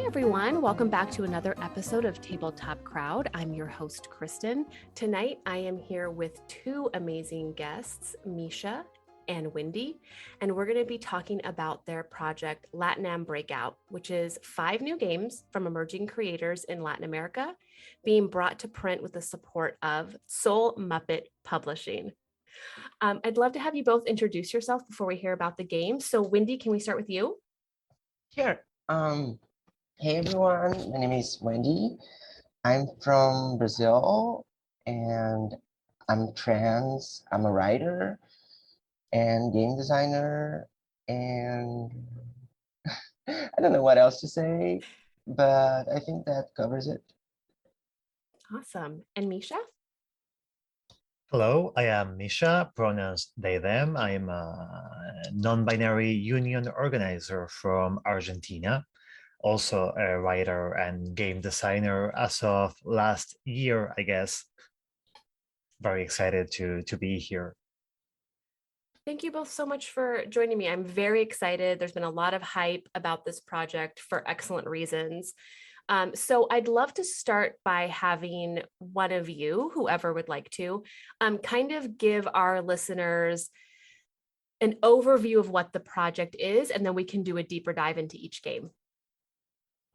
everyone. Welcome back to another episode of Tabletop Crowd. I'm your host, Kristin. Tonight, I am here with two amazing guests, Misha and Wendi, and we're going to be talking about their project, LATAM Breakout, which is 5 new games from emerging creators in Latin America being brought to print with the support of SouMuppet Publishing. I'd love to have you both introduce yourself before we hear about the game. So Wendi, can we start with you? Sure. Hey everyone, my name is Wendi. I'm from Brazil and I'm trans. I'm a writer and game designer, and I don't know what else to say, but I think that covers it. Awesome. And Misha? Hello, I am Misha, pronouns they, them. I'm a non-binary union organizer from Argentina, also a writer and game designer as of last year, I guess. Very excited to be here. Thank you both so much for joining me. I'm very excited. There's been a lot of hype about this project for excellent reasons. So I'd love to start by having one of you, whoever would like to, kind of give our listeners an overview of what the project is, and then we can do a deeper dive into each game.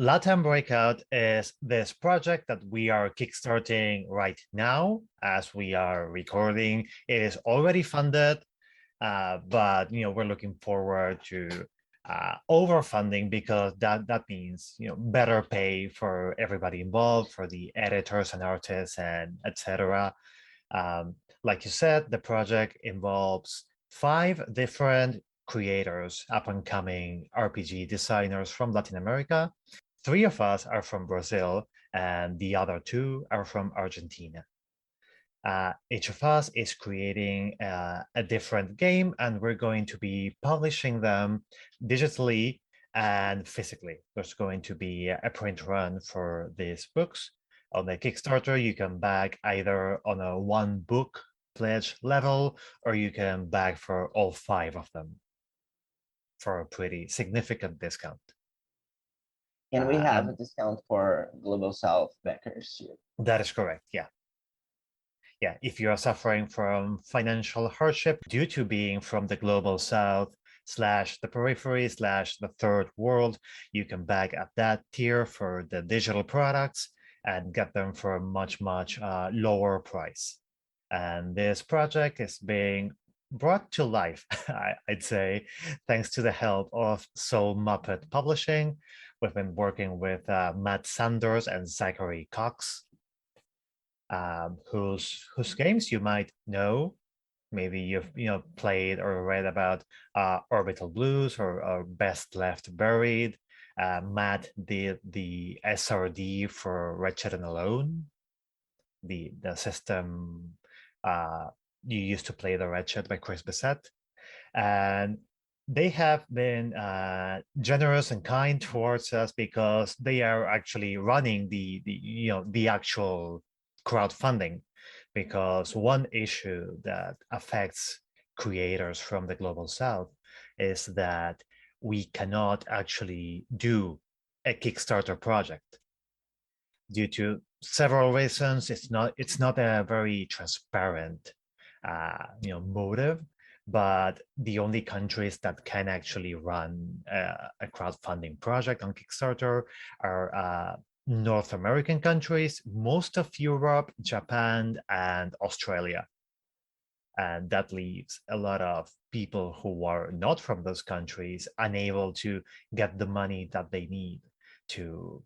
LATAM Breakout is this project that we are kickstarting right now as we are recording. It is already funded, but we're looking forward to overfunding, because that means better pay for everybody involved, for the editors and artists and etc. Like you said, the project involves 5 different creators, up-and-coming RPG designers from Latin America. 3 of us are from Brazil, and the other 2 are from Argentina. Each of us is creating a different game, and we're going to be publishing them digitally and physically. There's going to be a print run for these books. On the Kickstarter, you can back either on a 1 book pledge level, or you can back for all 5 of them for a pretty significant discount. And we have a discount for Global South backers too. That is correct, yeah. Yeah, if you are suffering from financial hardship due to being from the Global South / the periphery / the third world, you can back at that tier for the digital products and get them for a much lower price. And this project is being brought to life, I'd say, thanks to the help of SouMuppet Publishing. We've been working with Matt Sanders and Zachary Cox, whose games you might know. Maybe you've played or read about Orbital Blues or Best Left Buried. Matt did the SRD for Wretched and Alone, the system you used to play the Wretched by Chris Bissett. And they have been generous and kind towards us, because they are actually running the actual crowdfunding, because one issue that affects creators from the Global South is that we cannot actually do a Kickstarter project due to several reasons. It's not a very transparent motive, but the only countries that can actually run a crowdfunding project on Kickstarter are North American countries, most of Europe, Japan, and Australia. And that leaves a lot of people who are not from those countries unable to get the money that they need to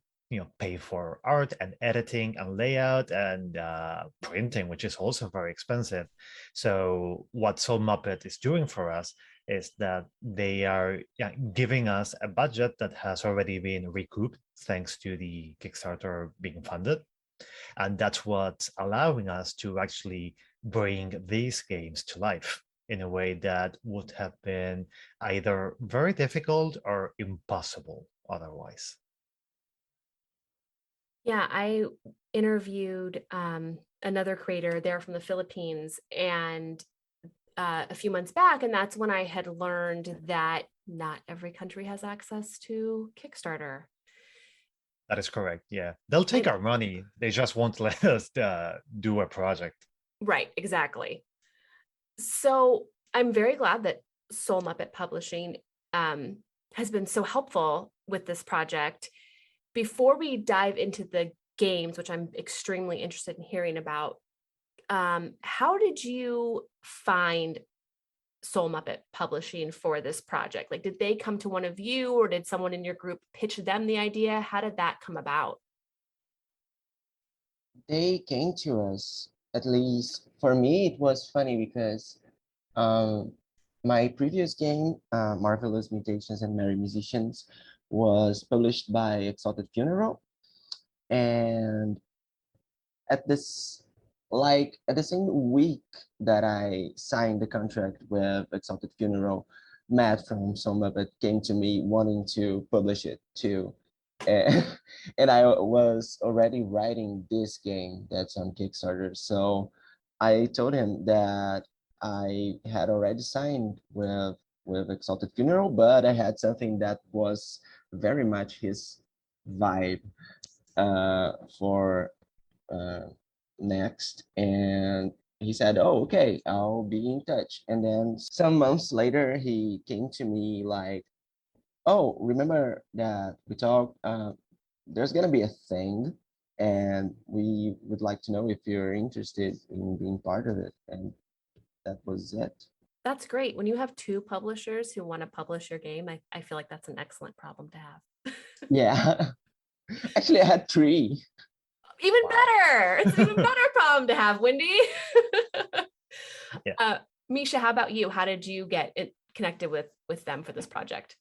pay for art and editing and layout and printing, which is also very expensive. So what SouMuppet is doing for us is that they are giving us a budget that has already been recouped thanks to the Kickstarter being funded. And that's what's allowing us to actually bring these games to life in a way that would have been either very difficult or impossible otherwise. Yeah, I interviewed another creator there from the Philippines and a few months back, and that's when I had learned that not every country has access to Kickstarter. That is correct. Yeah. They'll take And- our money. They just won't let us do a project. Right, exactly. So I'm very glad that SouMuppet Publishing has been so helpful with this project. Before we dive into the games, which I'm extremely interested in hearing about, how did you find SouMuppet Publishing for this project? Like, did they come to one of you, or did someone in your group pitch them the idea? How did that come about? They came to us, at least for me, it was funny because um, my previous game, Marvelous Mutations and Merry Musicians, was published by Exalted Funeral. And at this, like at the same week that I signed the contract with Exalted Funeral, Matt from SouMuppet came to me wanting to publish it too. And, and I was already writing this game that's on Kickstarter. So I told him that I had already signed with Exalted Funeral, but I had something that was very much his vibe for uh, next. And he said, oh, okay, I'll be in touch. And then some months later, he came to me like, oh, remember that we talked, there's going to be a thing. And we would like to know if you're interested in being part of it. And that was it. That's great. When you have two publishers who want to publish your game, I feel like that's an excellent problem to have. Yeah. Actually, I had three. Even Wow. better. It's an even better problem to have, Wendy. Yeah. Misha, how about you? How did you get it connected with them for this project?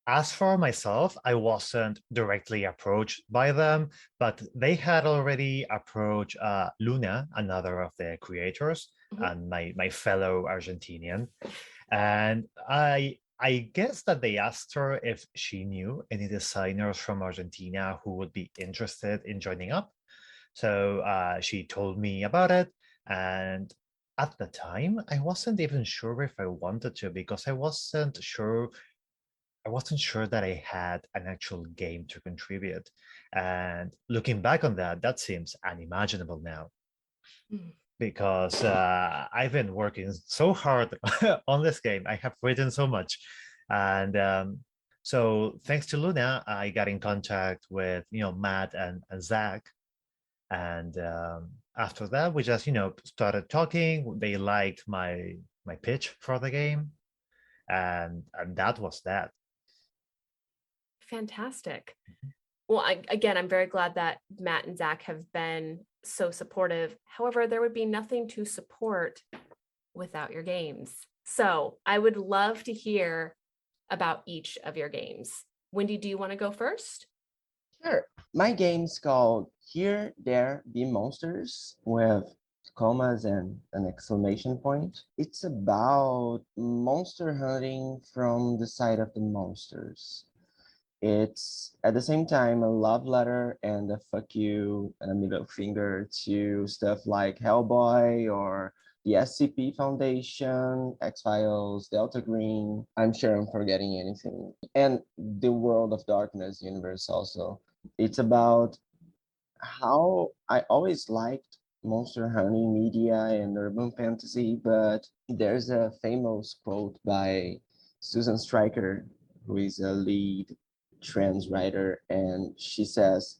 As for myself, I wasn't directly approached by them, but they had already approached Luna, another of the creators, Mhm. and my fellow Argentinian. And I guess that they asked her if she knew any designers from Argentina who would be interested in joining up. So she told me about it. And at the time, I wasn't even sure if I wanted to because I wasn't sure that I had an actual game to contribute. And looking back on that, that seems unimaginable now Mm. because I've been working so hard on this game. I have written so much. And so thanks to Luna, I got in contact with, Matt and Zach. And after that, we just, started talking. They liked my pitch for the game. And that was that. Fantastic. Well, again, I'm very glad that Matt and Zach have been so supportive. However, there would be nothing to support without your games. So I would love to hear about each of your games. Wendy, do you want to go first? Sure. My game's called Here, There Be Monsters with commas and an exclamation point. It's about monster hunting from the side of the monsters. It's at the same time a love letter and a fuck you and a middle finger to stuff like Hellboy or the SCP Foundation, X-Files, Delta Green. I'm sure I'm forgetting anything. And the World of Darkness universe also. It's about how I always liked monster hunting media and urban fantasy, but there's a famous quote by Susan Stryker, who is a lead trans writer, and she says,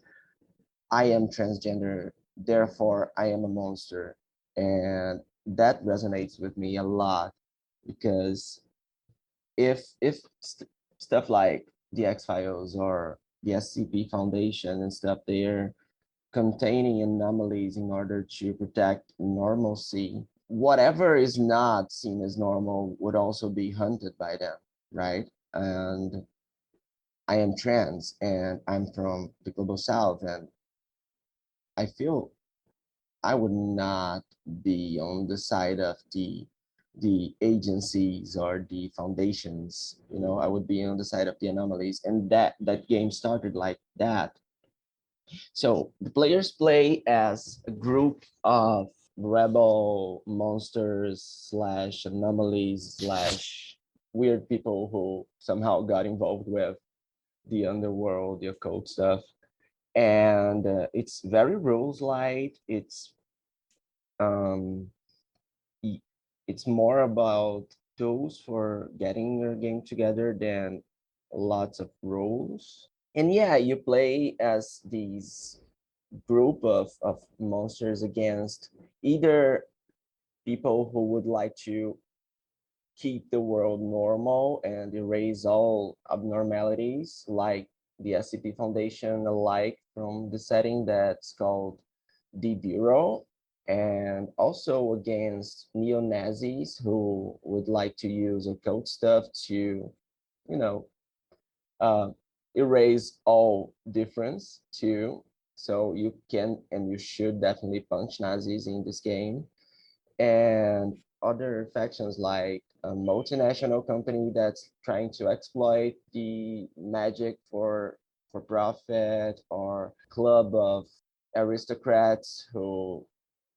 I am transgender, therefore I am a monster. And that resonates with me a lot because if stuff like the X-Files or the SCP Foundation and stuff, they're containing anomalies in order to protect normalcy. Whatever is not seen as normal would also be hunted by them, right? And I am trans and I'm from the global south, and I feel I would not be on the side of the agencies or the foundations. I would be on the side of the anomalies, and that game started like that. So the players play as a group of rebel monsters slash anomalies slash weird people who somehow got involved with the underworld, the occult stuff. and it's very rules light. Um, it's more about tools for getting your game together than lots of rules. And yeah, you play as these group of monsters against either people who would like to keep the world normal and erase all abnormalities, like the SCP Foundation alike from the setting that's called the Bureau, and also against neo-Nazis who would like to use occult stuff to, you know, uh, erase all difference too. So you can and you should definitely punch Nazis in this game. And other factions like a multinational company that's trying to exploit the magic for profit, or club of aristocrats who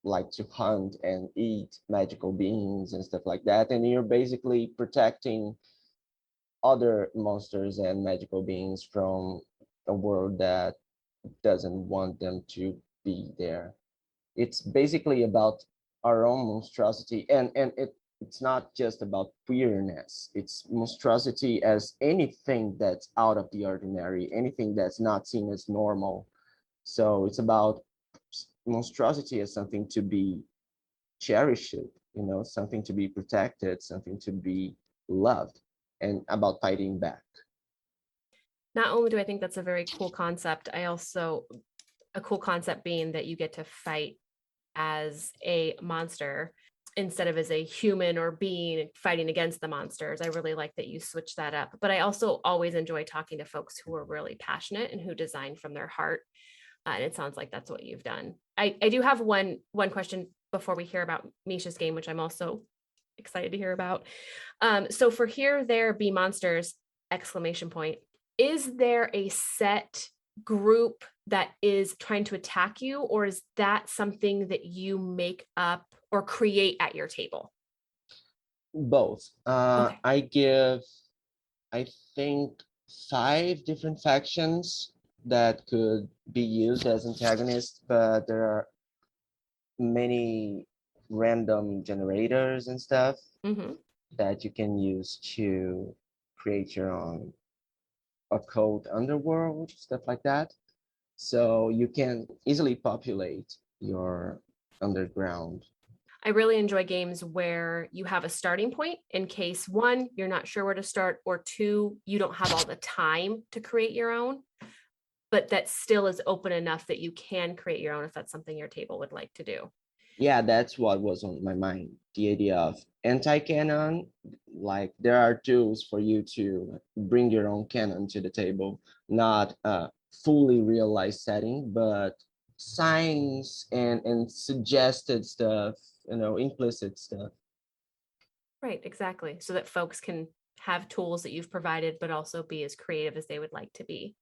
like to hunt and eat magical beings and stuff like that. And you're basically protecting other monsters and magical beings from a world that doesn't want them to be there. It's basically about our own monstrosity, and it's not just about queerness. It's monstrosity as anything that's out of the ordinary, anything that's not seen as normal. So it's about monstrosity as something to be cherished, something to be protected, something to be loved, and about fighting back. Not only do I think that's a very cool concept, a cool concept being that you get to fight as a monster instead of as a human or being fighting against the monsters. I really like that you switch that up. But I also always enjoy talking to folks who are really passionate and who design from their heart. And it sounds like that's what you've done. I do have one question before we hear about Misha's game, which I'm also excited to hear about. So for Here, There, Be Monsters, ! Is there a set group that is trying to attack you, or is that something that you make up or create at your table? Both. Okay. I think 5 different factions that could be used as antagonists, but there are many random generators and stuff that you can use to create your own occult underworld, stuff like that. So you can easily populate your underground. I really enjoy games where you have a starting point in case 1, you're not sure where to start, or 2, you don't have all the time to create your own, but that still is open enough that you can create your own if that's something your table would like to do. Yeah, that's what was on my mind. The idea of anti-canon, like there are tools for you to bring your own canon to the table, not a fully realized setting, but signs and suggested stuff, implicit stuff. Right, exactly. So that folks can have tools that you've provided, but also be as creative as they would like to be.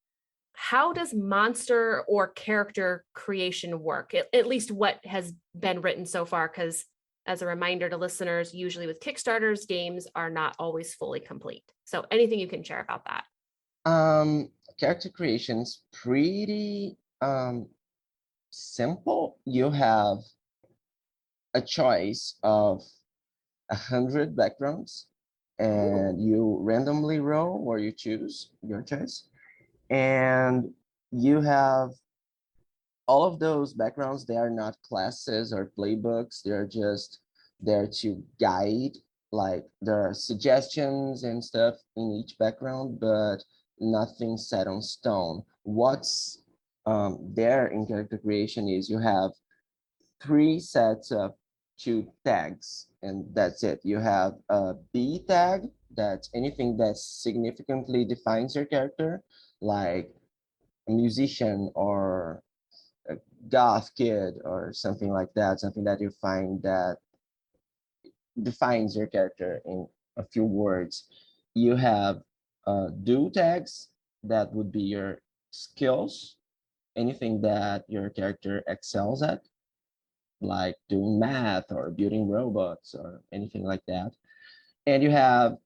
How does monster or character creation work? At least what has been written so far, because as a reminder to listeners, usually with Kickstarters, games are not always fully complete. So anything you can share about that? Character creation is pretty simple. You have a choice of 100 backgrounds, and you randomly roll or you choose your choice, and you have all of those backgrounds. They are not classes or playbooks, they're just there to guide. Like there are suggestions and stuff in each background, but nothing set on stone. What's there in character creation is you have 3 sets of 2 tags, and that's it. You have a B tag, that's anything that significantly defines your character, like a musician or a goth kid or something like that, something that you find that defines your character in a few words. You have do tags, that would be your skills, anything that your character excels at, like doing math or building robots or anything like that. And you have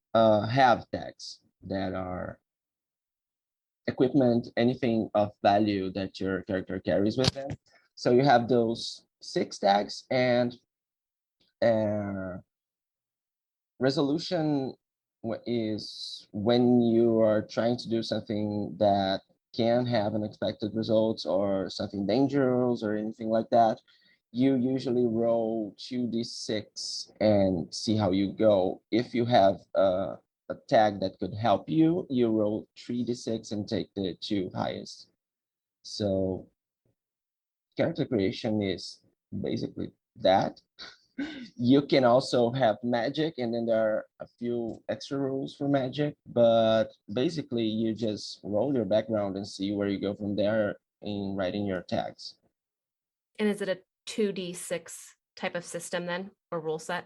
tags that are equipment, anything of value that your character carries with them. So you have those 6 tags, and resolution is when you are trying to do something that can have unexpected results or something dangerous or anything like that. You usually roll 2d6 and see how you go. If you have a tag that could help you, you roll 3d6 and take the 2 highest. So character creation is basically that. You can also have magic, and then there are a few extra rules for magic, but basically you just roll your background and see where you go from there in writing your tags. And is it a 2d6 type of system then, or rule set?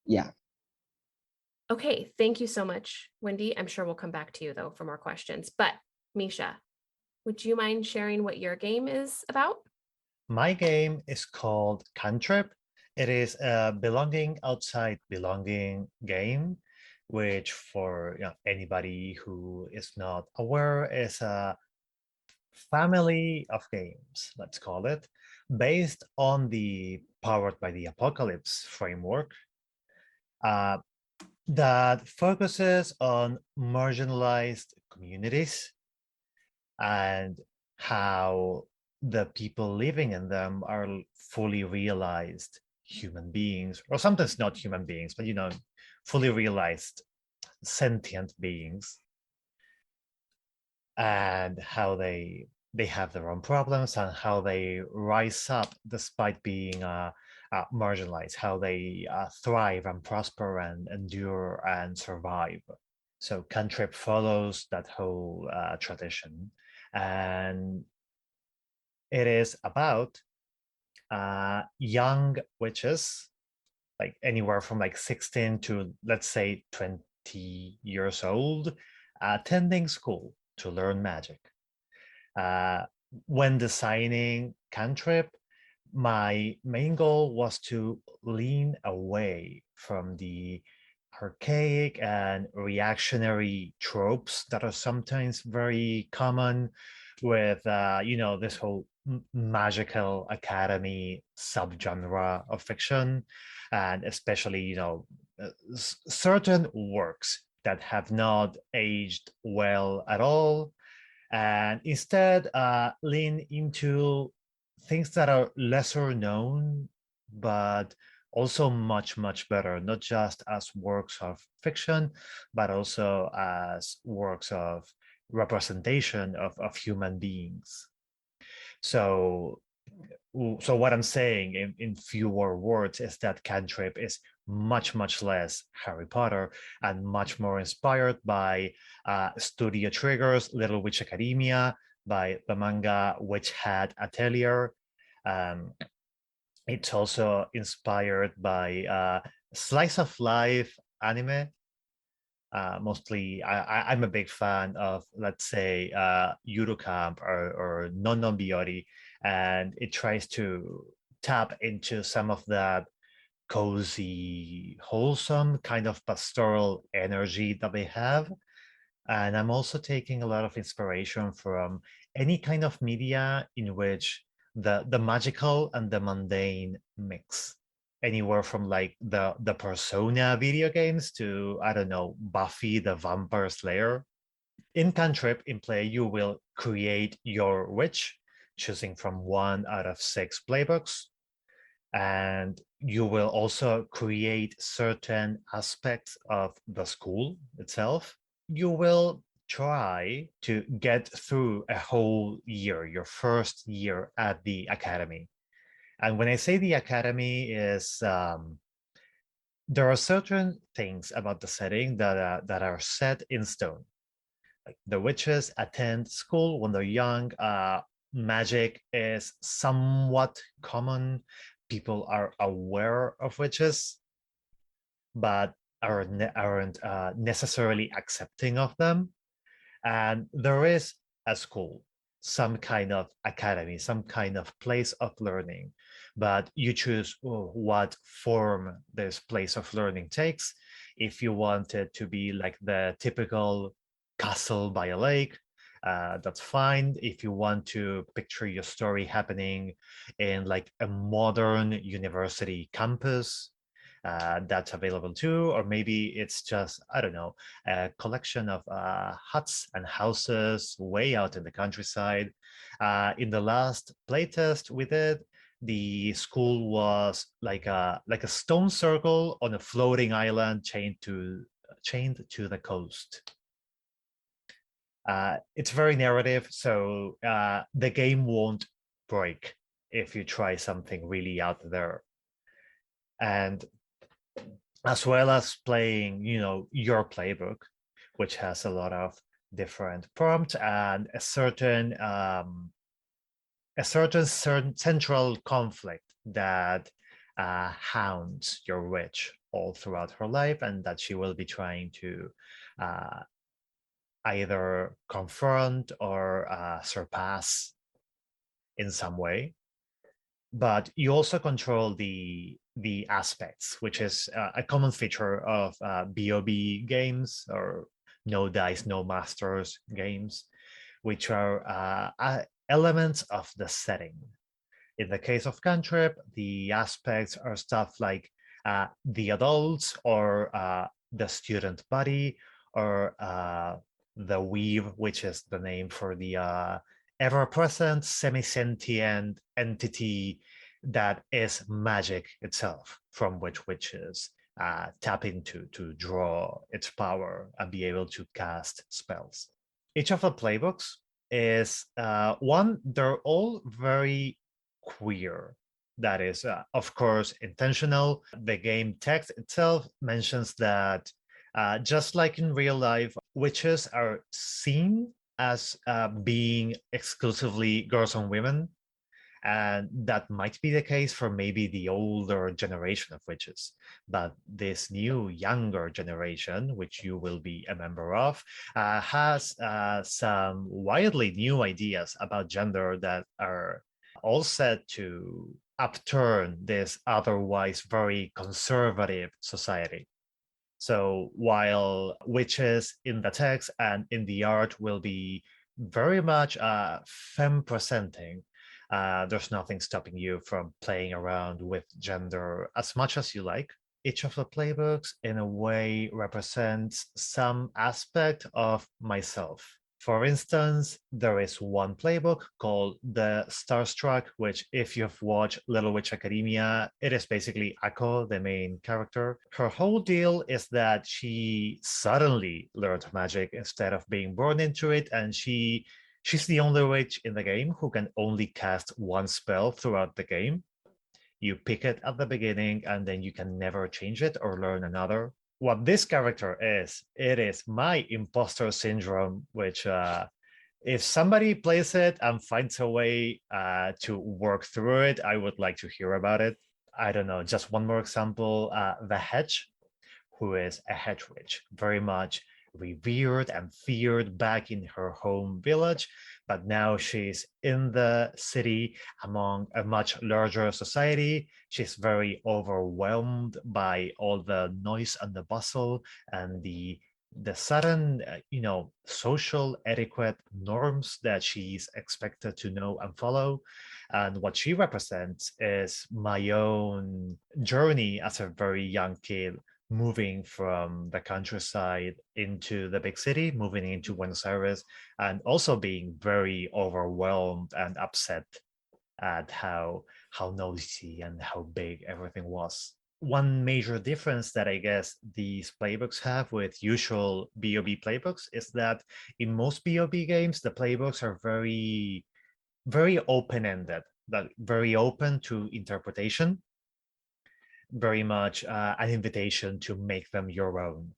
Yeah. Okay, thank you so much, Wendi. I'm sure we'll come back to you though for more questions. But Misha, would you mind sharing what your game is about? My game is called Cantrip. It is a belonging outside belonging game, which for anybody who is not aware is a family of games, let's call it, based on the Powered by the Apocalypse framework that focuses on marginalized communities and how the people living in them are fully realized human beings, or sometimes not human beings, but fully realized sentient beings, and how they have their own problems and how they rise up despite being marginalized, how they thrive and prosper and endure and survive. So Cantrip follows that whole tradition, and it is about young witches, like anywhere from like 16 to let's say 20 years old, attending school to learn magic. When designing Cantrip, my main goal was to lean away from the archaic and reactionary tropes that are sometimes very common with this whole magical academy subgenre of fiction, and especially certain works that have not aged well at all, and instead lean into things that are lesser known but also much, much better, not just as works of fiction, but also as works of representation of human beings. So what I'm saying in fewer words is that Cantrip is much, much less Harry Potter and much more inspired by Studio Trigger's Little Witch Academia, by the manga Witch Hat Atelier. It's also inspired by slice of life anime. Mostly, I'm a big fan of, let's say, Yuru Camp or Nono Biori, and it tries to tap into some of that cozy, wholesome kind of pastoral energy that they have. And I'm also taking a lot of inspiration from any kind of media in which the magical and the mundane mix. Anywhere from like the Persona video games to, I don't know, Buffy the Vampire Slayer. In Cantrip, in play, you will create your witch, choosing from 1 out of 6 playbooks. And you will also create certain aspects of the school itself. You will try to get through a whole year, your first year at the academy. And when I say the academy is, there are certain things about the setting that are set in stone. Like the witches attend school when they're young. Magic is somewhat common. People are aware of witches, but aren't necessarily accepting of them. And there is a school, some kind of academy, some kind of place of learning, but you choose what form this place of learning takes. If you want it to be like the typical castle by a lake, that's fine. If you want to picture your story happening in like a modern university campus, that's available too. Or maybe it's just, I don't know, a collection of huts and houses way out in the countryside. In the last playtest we did, the school was like a stone circle on a floating island chained to the coast. It's very narrative, so the game won't break if you try something really out there. And as well as playing, your playbook, which has a lot of different prompts and a certain central conflict that hounds your witch all throughout her life, and that she will be trying to either confront or surpass in some way. But you also control the aspects, which is a common feature of BOB games, or no dice, no masters games, which are elements of the setting. In the case of Cantrip, the aspects are stuff like the adults, or the student body, or the weave, which is the name for the ever-present semi-sentient entity that is magic itself, from which witches tap into to draw its power and be able to cast spells. Each of the playbooks is they're all very queer. That is, of course, intentional. The game text itself mentions that just like in real life, witches are seen as being exclusively girls and women. And that might be the case for maybe the older generation of witches. But this new, younger generation, which you will be a member of, has some wildly new ideas about gender that are all set to upturn this otherwise very conservative society. So while witches in the text and in the art will be very much femme presenting, there's nothing stopping you from playing around with gender as much as you like. Each of the playbooks, in a way, represents some aspect of myself. For instance, there is one playbook called the Starstruck, which, if you've watched Little Witch Academia, it is basically Ako, the main character. Her whole deal is that she suddenly learned magic instead of being born into it, and she's the only witch in the game who can only cast one spell throughout the game. You pick it at the beginning, and then you can never change it or learn another. What this character is, it is my imposter syndrome, which if somebody plays it and finds a way to work through it, I would like to hear about it. I don't know, just one more example, the Hedge, who is a hedge witch, very much revered and feared back in her home village, but now she's in the city among a much larger society. She's very overwhelmed by all the noise and the bustle and the sudden, social etiquette norms that she's expected to know and follow. And what she represents is my own journey as a very young kid, moving from the countryside into the big city, moving into Buenos Aires, and also being very overwhelmed and upset at how noisy and how big everything was. One major difference that I guess these playbooks have with usual BOB playbooks is that in most BOB games, the playbooks are very, very open-ended, that very open to interpretation, very much an invitation to make them your own.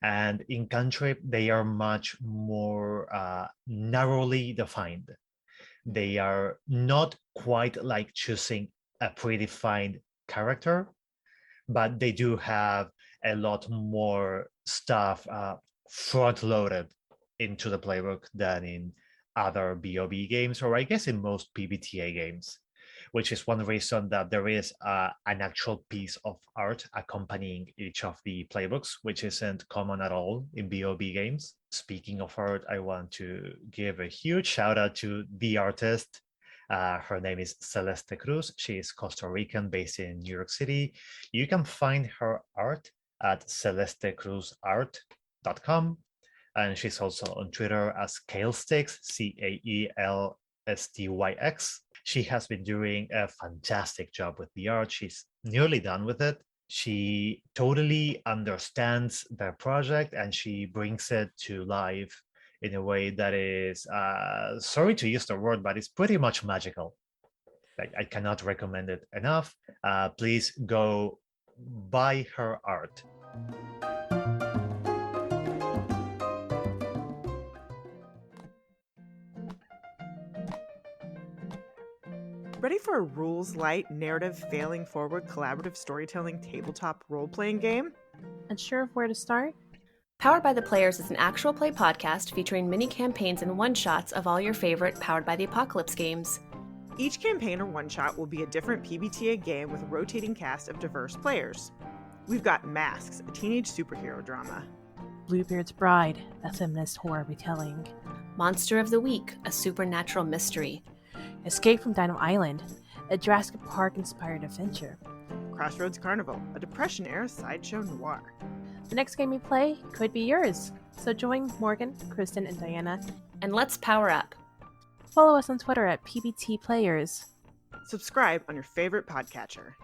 And in Cantrip, they are much more narrowly defined. They are not quite like choosing a predefined character, but they do have a lot more stuff front-loaded into the playbook than in other BOB games, or I guess in most PBTA games. which is one reason that there is an actual piece of art accompanying each of the playbooks, which isn't common at all in BOB games. Speaking of art, I want to give a huge shout out to the artist. Her name is Celeste Cruz. She is Costa Rican based in New York City. You can find her art at celestecruzart.com. And she's also on Twitter as Caelstyx, Caelstyx. She has been doing a fantastic job with the art. She's nearly done with it. She totally understands the project and she brings it to life in a way that is, sorry to use the word, but it's pretty much magical. Like, I cannot recommend it enough. Please go buy her art. Ready for a rules-light, narrative-failing forward collaborative storytelling tabletop role-playing game? Unsure of where to start? Powered by the Players is an actual play podcast featuring mini campaigns and one-shots of all your favorite Powered by the Apocalypse games. Each campaign or one-shot will be a different PBTA game with a rotating cast of diverse players. We've got Masks, a teenage superhero drama. Bluebeard's Bride, a feminist horror retelling. Monster of the Week, a supernatural mystery. Escape from Dino Island, a Jurassic Park-inspired adventure. Crossroads Carnival, a Depression-era sideshow noir. The next game you play could be yours, so join Morgan, Kristin, and Diana. And let's power up. Follow us on Twitter at PBT Players. Subscribe on your favorite podcatcher.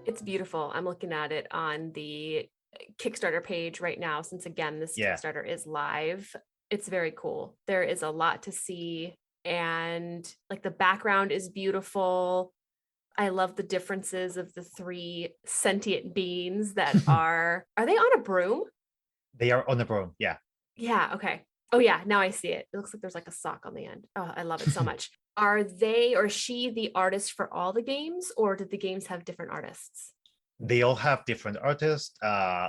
It's beautiful. I'm looking at it on the Kickstarter page right now, since again, this Kickstarter is live. It's very cool. There is a lot to see. And like the background is beautiful. I love the differences of the three sentient beings that are they on a broom? They are on a broom, yeah. Yeah, okay. Oh yeah, now I see it. It looks like there's like a sock on the end. Oh, I love it so much. Are they or she the artist for all the games, or did the games have different artists? They all have different artists.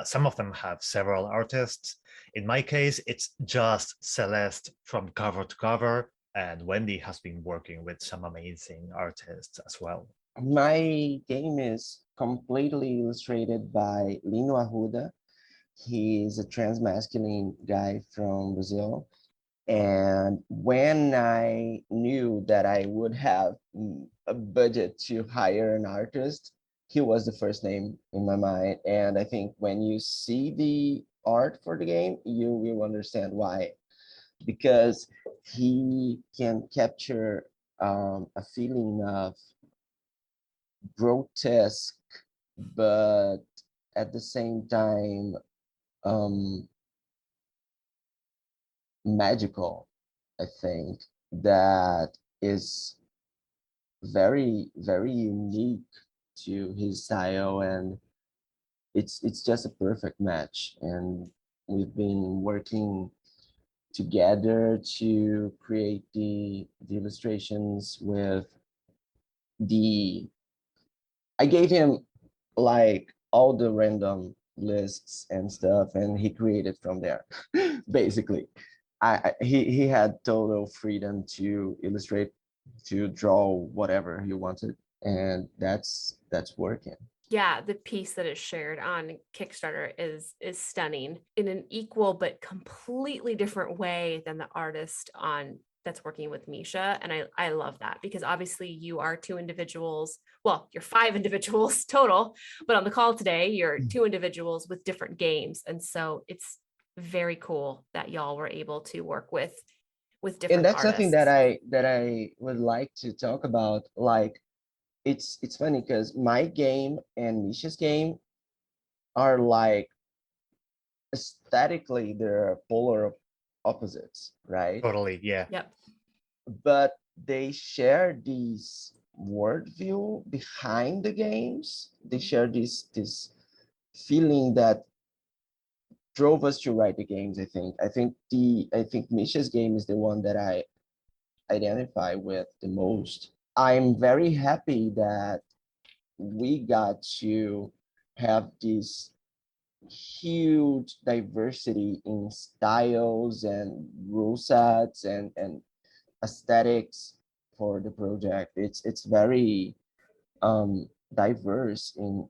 Some of them have several artists. In my case, it's just Celeste from cover to cover, and Wendi has been working with some amazing artists as well. My game is completely illustrated by Lino Arruda. He is a transmasculine guy from Brazil. And when I knew that I would have a budget to hire an artist, he was the first name in my mind. And I think when you see the art for the game, you will understand why. Because he can capture a feeling of grotesque, but at the same time, magical, I think, that is very, very unique to his style, and it's just a perfect match. And we've been working together to create the illustrations with I gave him like all the random lists and stuff, and he created from there. Basically, he had total freedom to illustrate, to draw whatever he wanted, and that's working. Yeah, the piece that is shared on Kickstarter is stunning in an equal but completely different way than the artist on that's working with Misha. And I love that, because obviously you are two individuals. Well, you're five individuals total, but on the call today, you're two individuals with different games. And so it's very cool that y'all were able to work with different And that's artists. something that I would like to talk about. Like, it's funny because my game and Misha's game are like aesthetically they're polar opposites, right? Totally, yeah. Yep. But they share this worldview behind the games. They share this feeling that drove us to write the games. I think Misha's game is the one that I identify with the most. I'm very happy that we got to have this huge diversity in styles and rule sets and aesthetics for the project. It's very diverse in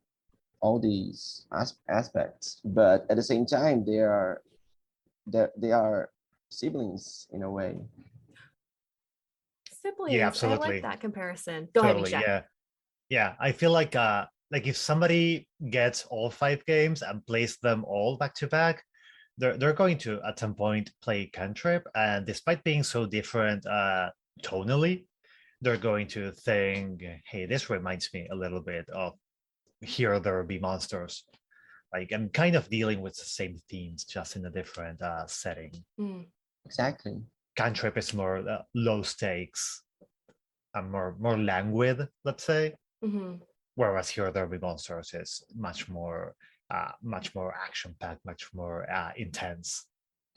all these aspects, but at the same time, they are siblings in a way. Siblings. Yeah, I absolutely. like that comparison. Go ahead, Totally. Misha. Yeah. I feel like if somebody gets all 5 games and plays them all back to back, they're going to at some point play Cantrip, and despite being so different tonally, they're going to think, hey, this reminds me a little bit of Here There Be Monsters. Like, I'm kind of dealing with the same themes, just in a different setting. Mm. Exactly. Cantrip is more low stakes and more languid, let's say. Mm-hmm. Whereas Here There Be Monsters is much more action packed, much more intense.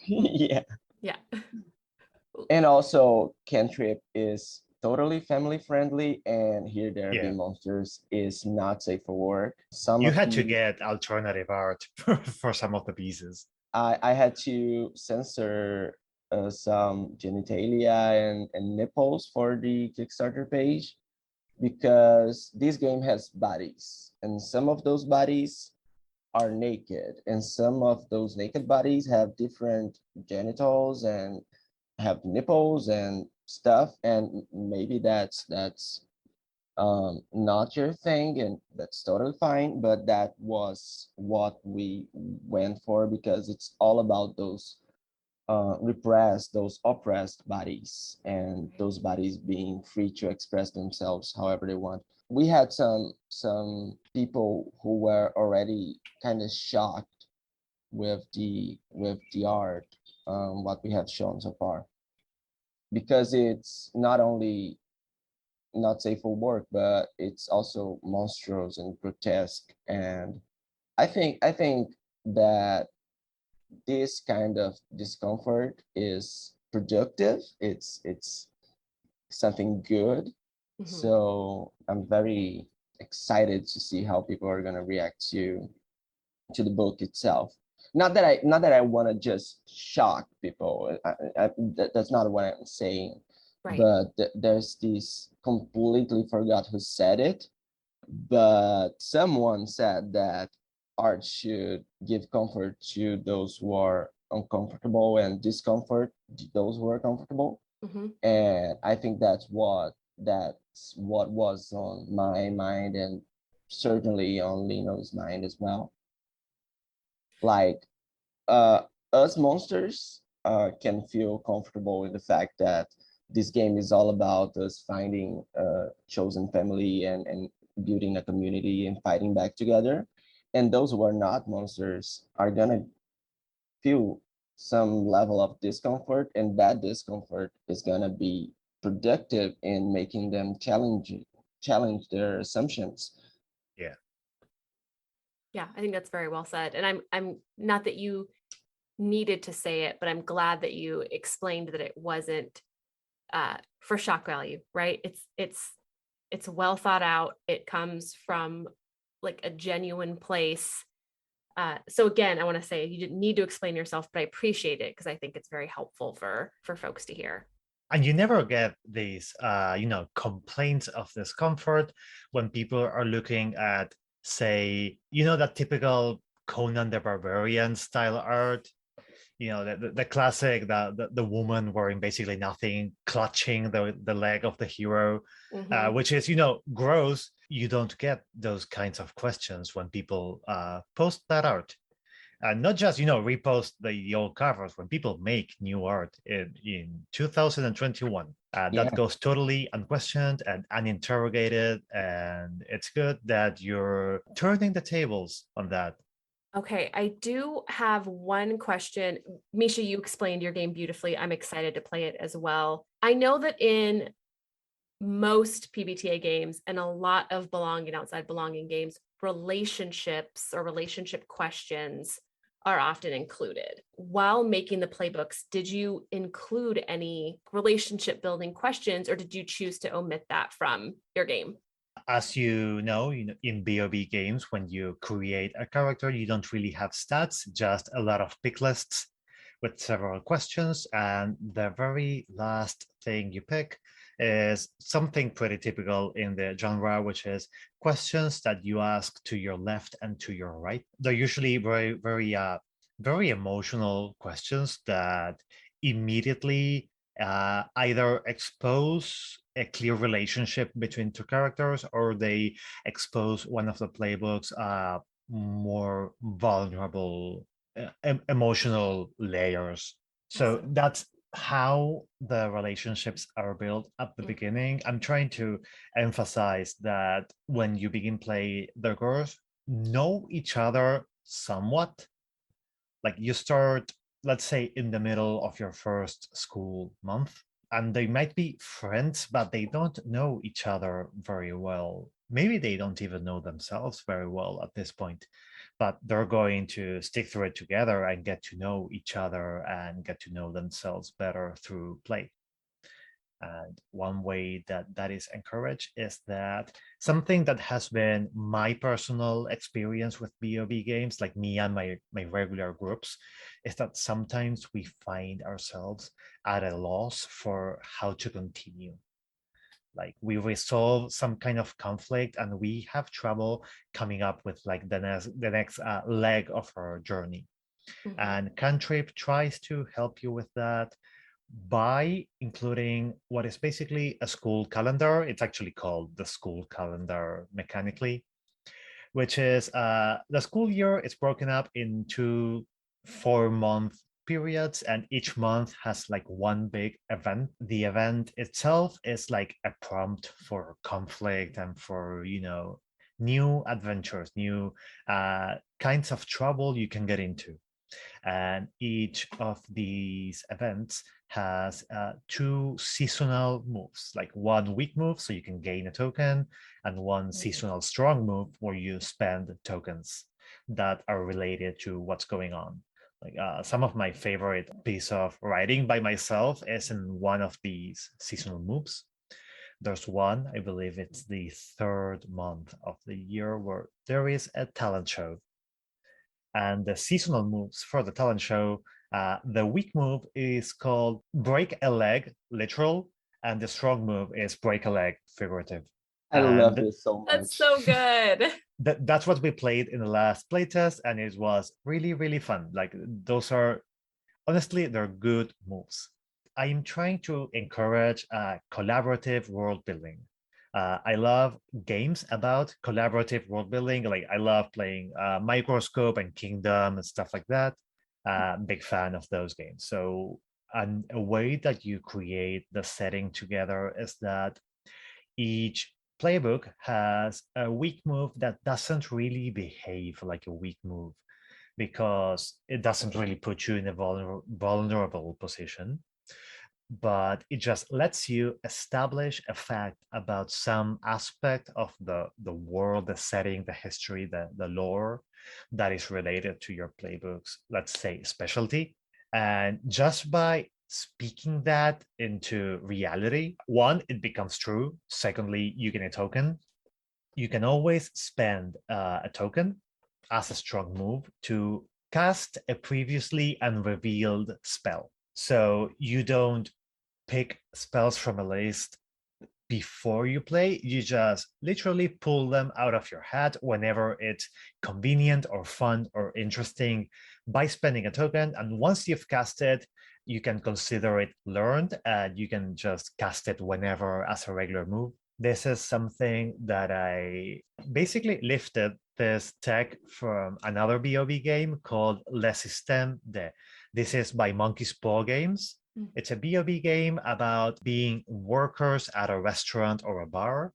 Yeah. Yeah. And also, Cantrip is totally family friendly, and Here There Be Yeah. Monsters is not safe for work. You had to get alternative art for some of the pieces. I had to censor some genitalia and nipples for the Kickstarter page because this game has bodies, and some of those bodies are naked, and some of those naked bodies have different genitals and have nipples and stuff, and maybe that's not your thing, and that's totally fine, but that was what we went for because it's all about those repressed, those oppressed bodies, and those bodies being free to express themselves however they want. We had some people who were already kind of shocked with the art, what we have shown so far, because it's not only not safe for work, but it's also monstrous and grotesque. And I think that this kind of discomfort is productive. It's something good. Mm-hmm. So I'm very excited to see how people are gonna react to the book itself. Not that I want to just shock people. That's not what I'm saying. Right. But there's this completely forgot who said it, but someone said that art should give comfort to those who are uncomfortable and discomfort those who are comfortable. Mm-hmm. And I think that's what was on my mind, and certainly on Lino's mind as well. Like uh us monsters can feel comfortable in the fact that this game is all about us finding a chosen family and building a community and fighting back together, and those who are not monsters are gonna feel some level of discomfort, and that discomfort is gonna be productive in making them challenge their assumptions. Yeah, I think that's very well said. And I'm not that you needed to say it, but I'm glad that you explained that it wasn't for shock value, right? It's well thought out. It comes from like a genuine place. So again, I want to say you didn't need to explain yourself, but I appreciate it because I think it's very helpful for folks to hear. And you never get these complaints of discomfort when people are looking at, say, that typical Conan the Barbarian style art, the classic, the woman wearing basically nothing, clutching the leg of the hero, Mm-hmm. which is gross. You don't get those kinds of questions when people post that art. And not just repost the old covers. When people make new art in 2021, Yeah. that goes totally unquestioned and uninterrogated, and it's good that you're turning the tables on that. Okay, I do have one question. Misha, you explained your game beautifully. I'm excited to play it as well. I know that in most PBTA games and a lot of belonging outside belonging games, relationships or relationship questions are often included. While making the playbooks, did you include any relationship building questions, or did you choose to omit that from your game? As you know, in BOB games, when you create a character, you don't really have stats, just a lot of pick lists with several questions. And the very last thing you pick is something pretty typical in the genre, which is questions that you ask to your left and to your right. They're usually very emotional questions that immediately either expose a clear relationship between two characters, or they expose one of the playbook's more vulnerable emotional layers. So that's how the relationships are built at the beginning. I'm trying to emphasize that when you begin play the girls, know each other somewhat. Like you start, let's say, in the middle of your first school month, and they might be friends, but they don't know each other very well. Maybe they don't even know themselves very well at this point, but they're going to stick through it together and get to know each other and get to know themselves better through play. And one way that that is encouraged is that something that has been my personal experience with BOB games, like me and my regular groups, is that sometimes we find ourselves at a loss for how to continue. Like we resolve some kind of conflict and we have trouble coming up with like the next leg of our journey. And Cantrip tries to help you with that by including what is basically a school calendar. It's actually called the school calendar mechanically, which is the school year is broken up into 4-month periods, and each month has like one big event. The event itself is like a prompt for conflict and for, new adventures, new kinds of trouble you can get into. And each of these events has 2 seasonal moves, like one weak move, so you can gain a token, and one seasonal strong move where you spend tokens that are related to what's going on. Like some of my favorite piece of writing by myself is in one of these seasonal moves. There's one, I believe it's the 3rd month of the year, where there is a talent show. And the seasonal moves for the talent show, the weak move is called break a leg, literal, and the strong move is break a leg, figurative. I love this so much. That's so good. That's what we played in the last playtest, and it was really, really fun. Like those are, honestly, they're good moves. I'm trying to encourage collaborative world building. I love games about collaborative world building. Like I love playing Microscope and Kingdom and stuff like that. Big fan of those games. So a way that you create the setting together is that each playbook has a weak move that doesn't really behave like a weak move, because it doesn't really put you in a vulnerable position, but it just lets you establish a fact about some aspect of the world, the setting, the history, the lore that is related to your playbook's, let's say, specialty. And just by speaking that into reality, one, it becomes true. Secondly, you get a token. You can always spend a token as a strong move to cast a previously unrevealed spell. So you don't pick spells from a list before you play. You just literally pull them out of your hat whenever it's convenient or fun or interesting by spending a token. And once you've cast it, you can consider it learned and you can just cast it whenever as a regular move. This is something that I basically lifted this tech from another BOB game called Le Système de. This is by Monkey's Paw Games. It's a BOB game about being workers at a restaurant or a bar.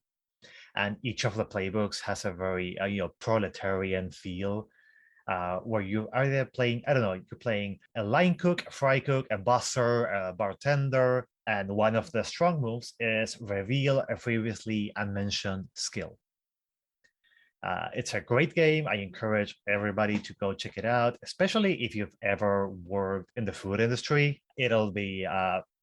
And each of the playbooks has a very proletarian feel, where you are either playing, I don't know, you're playing a line cook, a fry cook, a busser, a bartender. And one of the strong moves is reveal a previously unmentioned skill. It's a great game. I encourage everybody to go check it out, especially if you've ever worked in the food industry. It'll be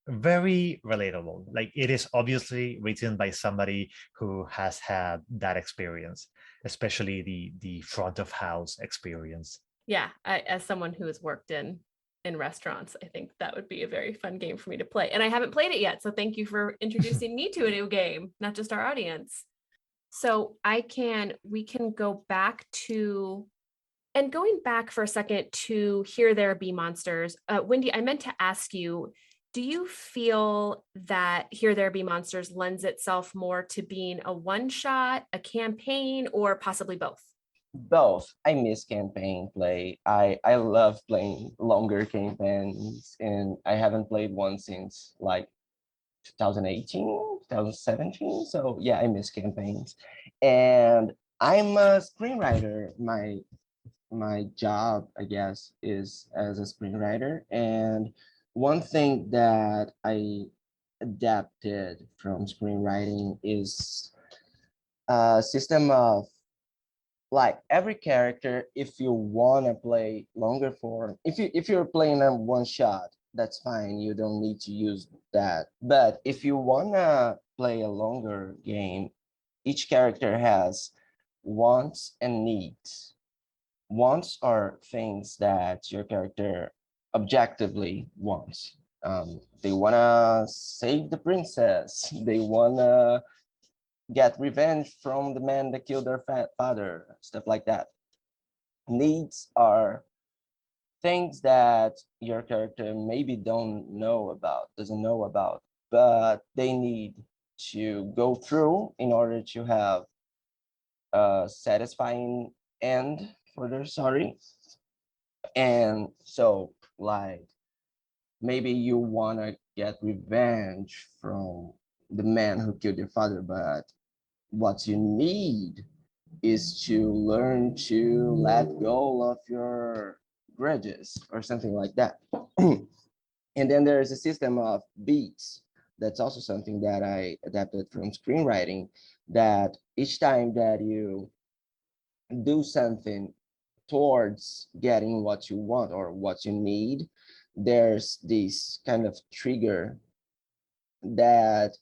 very relatable. Like it is obviously written by somebody who has had that experience, especially the front of house experience. Yeah, as someone who has worked in restaurants, I think that would be a very fun game for me to play. And I haven't played it yet, so thank you for introducing me to a new game, not just our audience. So we can go back to, and going back for a second to Here There Be Monsters. Wendi, I meant to ask you, do you feel that Here There Be Monsters lends itself more to being a one-shot, a campaign, or possibly both? Both. I miss campaign play. I love playing longer campaigns, and I haven't played one since like 2018, 2017. So yeah, I miss campaigns. And I'm a screenwriter. My job, I guess, is as a screenwriter. And one thing that I adapted from screenwriting is a system of like every character. If you want to play longer form, if you're playing a one shot, that's fine, you don't need to use that. But if you want to play a longer game, each character has wants and needs. Wants are things that your character objectively wants. They want to save the princess, they want to get revenge from the man that killed their father, stuff like that. Needs are things that your character maybe doesn't know about, but they need to go through in order to have a satisfying end for their story. And so, like, maybe you want to get revenge from the man who killed your father, but what you need is to learn to let go of your grudges or something like that. And then there's a system of beats. That's also something that I adapted from screenwriting, that each time that you do something towards getting what you want or what you need, there's this kind of trigger that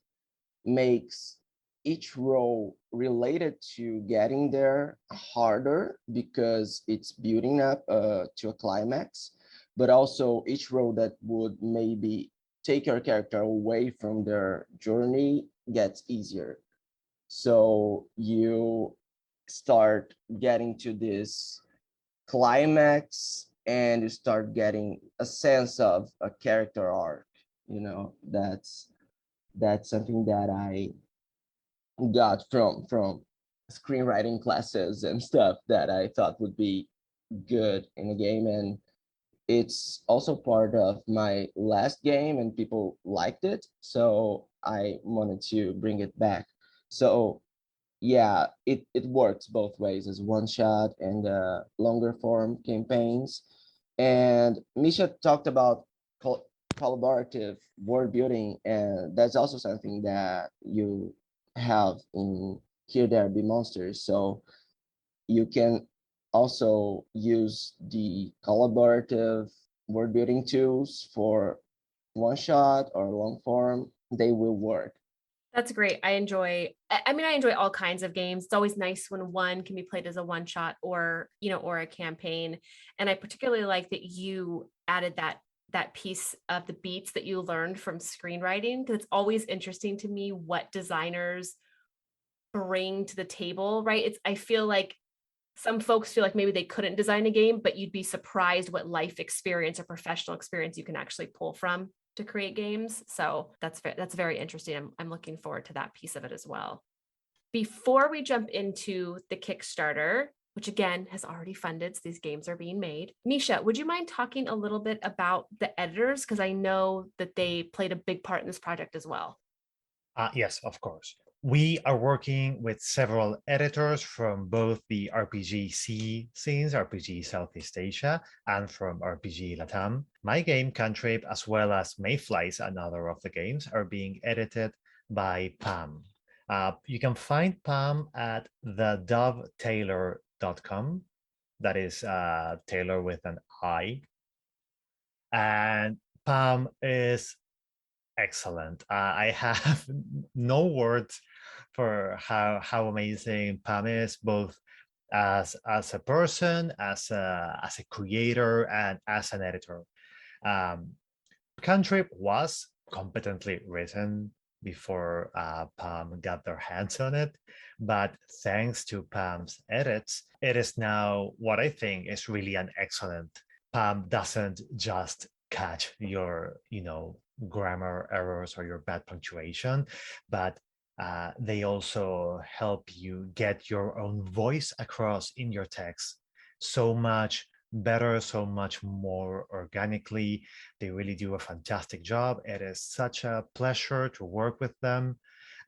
makes each role related to getting there harder because it's building up to a climax, but also each role that would maybe take your character away from their journey gets easier. So you start getting to this climax and you start getting a sense of a character arc. That's something that I got from screenwriting classes and stuff that I thought would be good in a game. And it's also part of my last game and people liked it, so I wanted to bring it back. So yeah, it works both ways, as one shot and longer form campaigns. And Misha talked about collaborative world building, and that's also something that you have in Here There Be Monsters. So you can also use the collaborative word building tools for one shot or long form. They will work. That's great. I enjoy all kinds of games. It's always nice when one can be played as a one shot or a campaign. And I particularly like that you added that piece of the beats that you learned from screenwriting, because it's always interesting to me what designers bring to the table, right? I feel like some folks feel like maybe they couldn't design a game, but you'd be surprised what life experience or professional experience you can actually pull from to create games. So that's very interesting. I'm looking forward to that piece of it as well. Before we jump into the Kickstarter, which again has already funded, so these games are being made. Misha, would you mind talking a little bit about the editors? Because I know that they played a big part in this project as well. Yes, of course. We are working with several editors from both the RPG scenes, RPG Southeast Asia, and from RPG LATAM. My game, Cantrip, as well as Mayflies, another of the games, are being edited by Pam. You can find Pam at thedovetailor.com. That is Taylor with an I. And Pam is excellent. I have no words for how amazing Pam is, both as a person, as a creator, and as an editor. Um, Cantrip was competently written before Pam got their hands on it, but thanks to Pam's edits, it is now what I think is really an excellent. Pam doesn't just catch your, grammar errors or your bad punctuation, but they also help you get your own voice across in your text so much better, so much more organically. They really do a fantastic job. It is such a pleasure to work with them.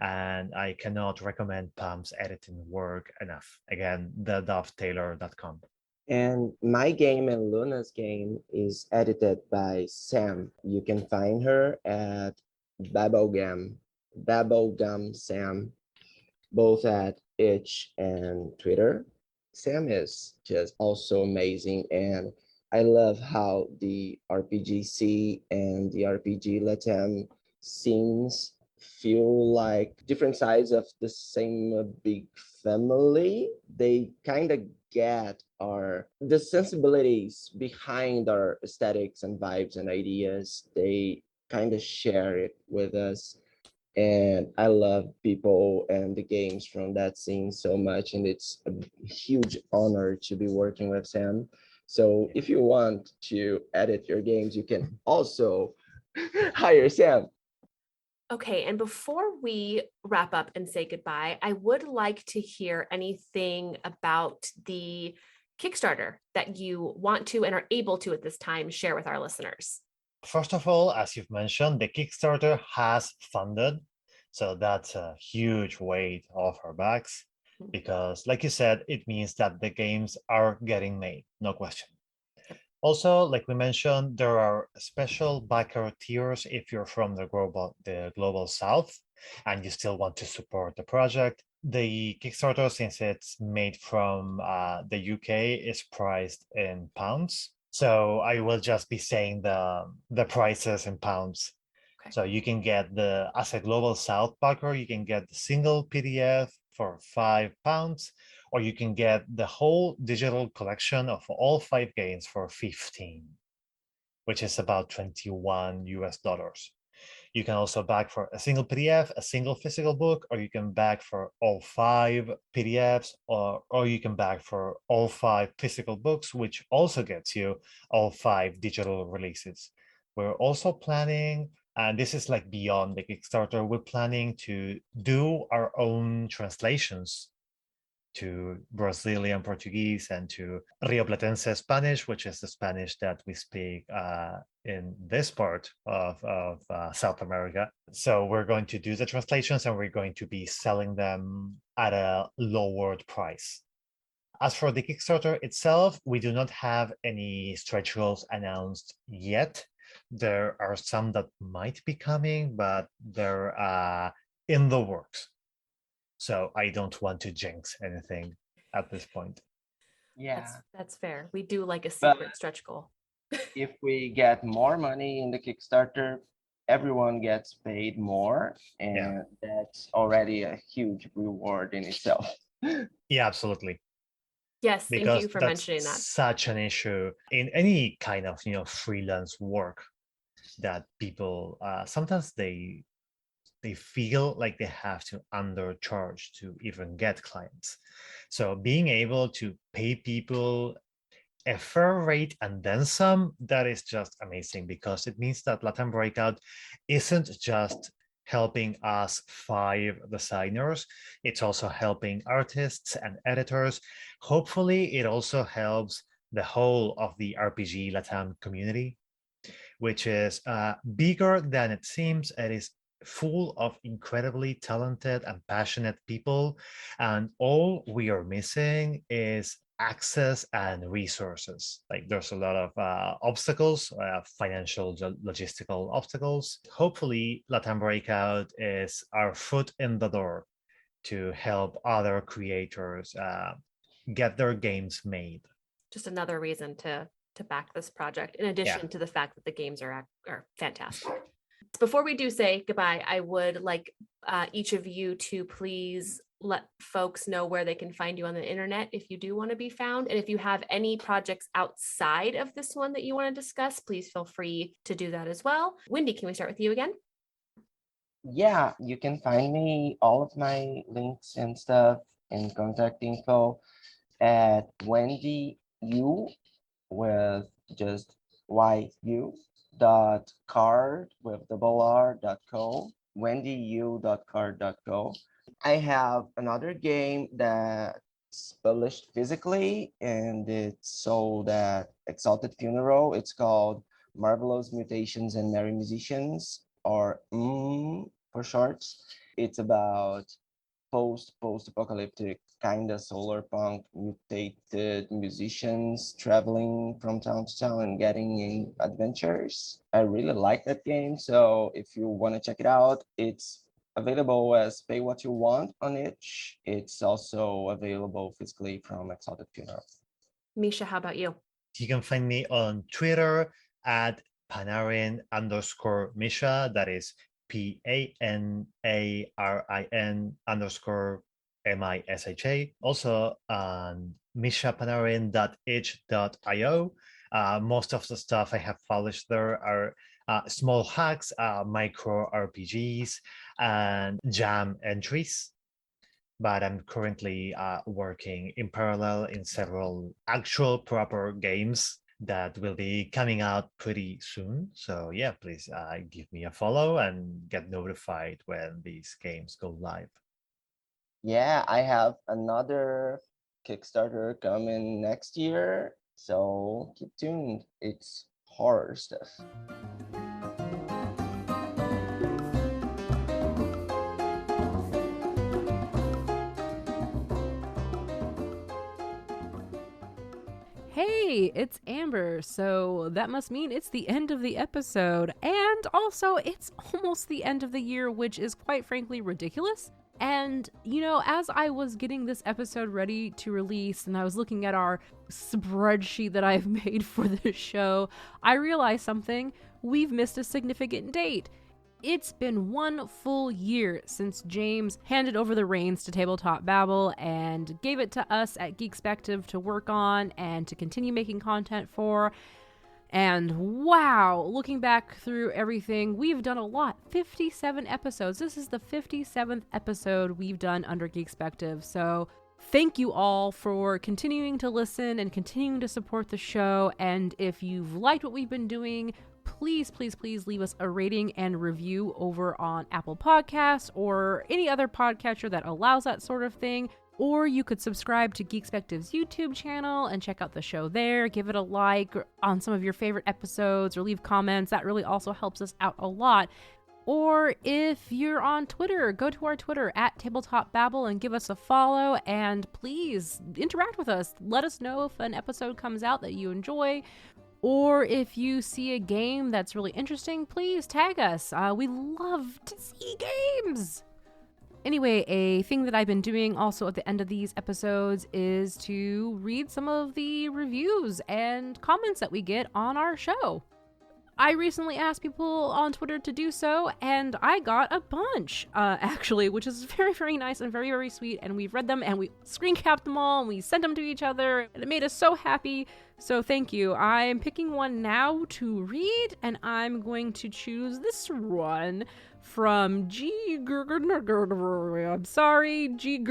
And I cannot recommend Pam's editing work enough. Again, theDoveTailor.com. And my game and Luna's game is edited by Sam. You can find her at Babblegum Sam, both at Itch and Twitter. Sam is just also amazing, and I love how the RPGC and the RPG LATAM scenes feel like different sides of the same big family. They kind of get the sensibilities behind our aesthetics and vibes and ideas. They kind of share it with us, and I love people and the games from that scene so much, and it's a huge honor to be working with Sam. So if you want to edit your games, you can also hire Sam. Okay, and before we wrap up and say goodbye, I would like to hear anything about the Kickstarter that you want to and are able to at this time share with our listeners. First of all, as you've mentioned, the Kickstarter has funded. So that's a huge weight off our backs because, like you said, it means that the games are getting made, no question. Also, like we mentioned, there are special backer tiers if you're from the global South and you still want to support the project. The Kickstarter, since it's made from the UK, is priced in pounds. So I will just be saying the prices in pounds. Okay. So you can get as a global South backer, you can get the single PDF for £5, or you can get the whole digital collection of all 5 games for 15, which is about $21 US. You can also back for a single PDF, a single physical book, or you can back for all 5 PDFs, or you can back for all 5 physical books, which also gets you all 5 digital releases. We're also planning, and this is like beyond the Kickstarter, we're planning to do our own translations to Brazilian Portuguese and to Rio Platense Spanish, which is the Spanish that we speak in this part of South America. So we're going to do the translations and we're going to be selling them at a lowered price. As for the Kickstarter itself, we do not have any stretch goals announced yet. There are some that might be coming, but they're in the works. So I don't want to jinx anything at this point. Yeah, that's fair. We do like a secret stretch goal. If we get more money in the Kickstarter, everyone gets paid more, and that's already a huge reward in itself. Yeah, absolutely. Yes, thank you for mentioning that. Such an issue in any kind of freelance work that people sometimes they feel like they have to undercharge to even get clients. So being able to pay people a fair rate and then some, that is just amazing, because it means that LATAM Breakout isn't just helping us 5 designers, it's also helping artists and editors. Hopefully it also helps the whole of the RPG LATAM community, which is bigger than it seems. It is full of incredibly talented and passionate people, and all we are missing is access and resources. Like there's a lot of obstacles, financial, logistical obstacles. Hopefully LATAM Breakout is our foot in the door to help other creators get their games made. Just another reason to back this project, in addition to the fact that the games are fantastic. Before we do say goodbye, I would like each of you to please let folks know where they can find you on the internet if you do want to be found. And if you have any projects outside of this one that you want to discuss, please feel free to do that as well. Wendi, can we start with you again? Yeah, you can find me, all of my links and stuff and contact info at Wendi U with just YU .card with .co, wendyU.card.co. I have another game that's published physically and it's sold at Exalted Funeral. It's called Marvelous Mutations and Merry Musicians, or for shorts. It's about post-apocalyptic kind of solar punk mutated musicians traveling from town to town and getting in adventures. I really like that game, so if you want to check it out, it's available as pay what you want on itch. It's also available physically from Exalted Funeral. Misha, how about you? You can find me on Twitter at Panarin_Misha. That is PANARIN_MISHA. Also on mishapanarin.itch.io. Most of the stuff I have published there are small hacks, micro RPGs, and jam entries. But I'm currently working in parallel in several actual proper games that will be coming out pretty soon. So yeah, please give me a follow and get notified when these games go live. Yeah, I have another Kickstarter coming next year, so keep tuned. It's horror stuff. Hey, it's Amber, so that must mean it's the end of the episode, and also it's almost the end of the year, which is quite frankly ridiculous. And, you know, as I was getting this episode ready to release and I was looking at our spreadsheet that I've made for the show, I realized something. We've missed a significant date. It's been 1 full year since James handed over the reins to Tabletop Babble and gave it to us at Geekspective to work on and to continue making content for. And wow, looking back through everything, we've done a lot. 57 episodes. This is the 57th episode we've done under Geekspective. So thank you all for continuing to listen and continuing to support the show. And if you've liked what we've been doing, please leave us a rating and review over on Apple Podcasts or any other podcatcher that allows that sort of thing. Or you could subscribe to Geekspective's YouTube channel and check out the show there. Give it a like on some of your favorite episodes or leave comments. That really also helps us out a lot. Or if you're on Twitter, go to our Twitter at Tabletop Babble and give us a follow. And please interact with us. Let us know if an episode comes out that you enjoy. Or if you see a game that's really interesting, please tag us. We love to see games. Anyway, a thing that I've been doing also at the end of these episodes is to read some of the reviews and comments that we get on our show. I recently asked people on Twitter to do so, and I got a bunch, actually, which is very, very nice and very, very sweet. And we've read them and we screen capped them all and we sent them to each other, and it made us so happy. So thank you. I'm picking one now to read, and I'm going to choose this one from G. I'm sorry, G.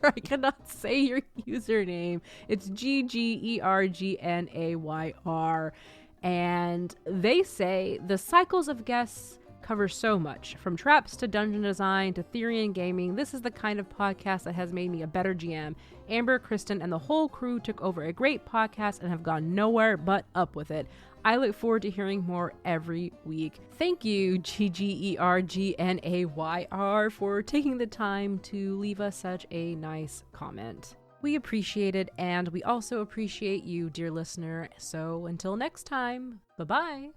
I cannot say your username. It's GGERGNAYR. And they say the cycles of guests cover so much, from traps to dungeon design to theory and gaming. This is the kind of podcast that has made me a better GM. Amber, Kristin, and the whole crew took over a great podcast and have gone nowhere but up with it. I look forward to hearing more every week. Thank you, GGERGNAYR, for taking the time to leave us such a nice comment. We appreciate it, and we also appreciate you, dear listener. So until next time, bye-bye.